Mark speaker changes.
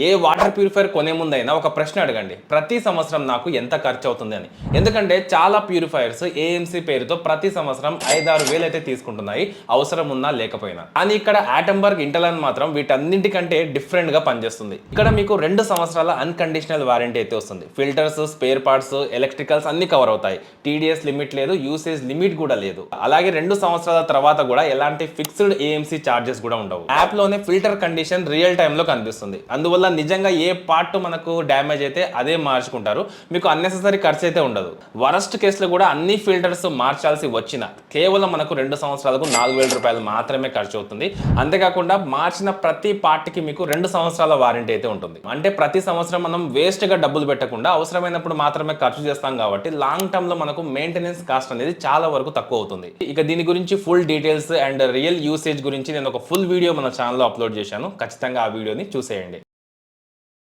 Speaker 1: ఏ water purifier కొనే ముందైనా ఒక ప్రశ్న అడగండి, ప్రతి సంవత్సరం నాకు ఎంత ఖర్చు అవుతుంది అని. ఎందుకంటే చాలా ప్యూరిఫైయర్స్ ఏఎంసీ పేరుతో ప్రతి సంవత్సరం 5-6 వేలు అయితే తీసుకుంటున్నాయి, అవసరం ఉన్నా లేకపోయినా. కానీ ఇక్కడ ఆటంబర్గ్ ఇంటెలాన్ మాత్రం వీటన్నింటికంటే డిఫరెంట్ గా పనిచేస్తుంది. ఇక్కడ మీకు 2 సంవత్సరాల అన్కండిషనల్ వారంటీ అయితే వస్తుంది. ఫిల్టర్స్, స్పేర్ పార్ట్స్, ఎలక్ట్రికల్స్ అన్ని కవర్ అవుతాయి. టీడీఎస్ లిమిట్ లేదు, యూసేజ్ లిమిట్ కూడా లేదు. అలాగే 2 సంవత్సరాల తర్వాత కూడా ఎలాంటి ఫిక్స్డ్ ఏఎంసీ చార్జెస్ కూడా ఉండవు. యాప్ లోనే ఫిల్టర్ కండిషన్ రియల్ టైమ్ లో కనిపిస్తుంది. అందువల్ల నిజంగా ఏ పార్ట్ మనకు డ్యామేజ్ అయితే అదే మార్చుకుంటారు, మీకు అన్నెసెసరీ ఖర్చు అయితే ఉండదు. వరస్ట్ కేసులో కూడా అన్ని ఫిల్టర్స్ మార్చాల్సి వచ్చిన కేవలం మనకు 2 సంవత్సరాలకు 4,000 రూపాయలు మాత్రమే ఖర్చు అవుతుంది. అంతేకాకుండా మార్చిన ప్రతి పార్ట్ కి మీకు 2 సంవత్సరాల వారంటీ అయితే ఉంటుంది. అంటే ప్రతి సంవత్సరం మనం వేస్ట్ గా డబ్బులు పెట్టకుండా అవసరమైనప్పుడు మాత్రమే ఖర్చు చేస్తాం కాబట్టి లాంగ్ టర్మ్ లో మనకు మెయింటెనెన్స్ కాస్ట్ అనేది చాలా వరకు తక్కువ అవుతుంది. ఇక దీని గురించి full details and real usage గురించి నేను ఒక ఫుల్ వీడియో మన ఛానల్లో అప్లోడ్ చేశాను. ఖచ్చితంగా ఆ వీడియోని చూసేయండి.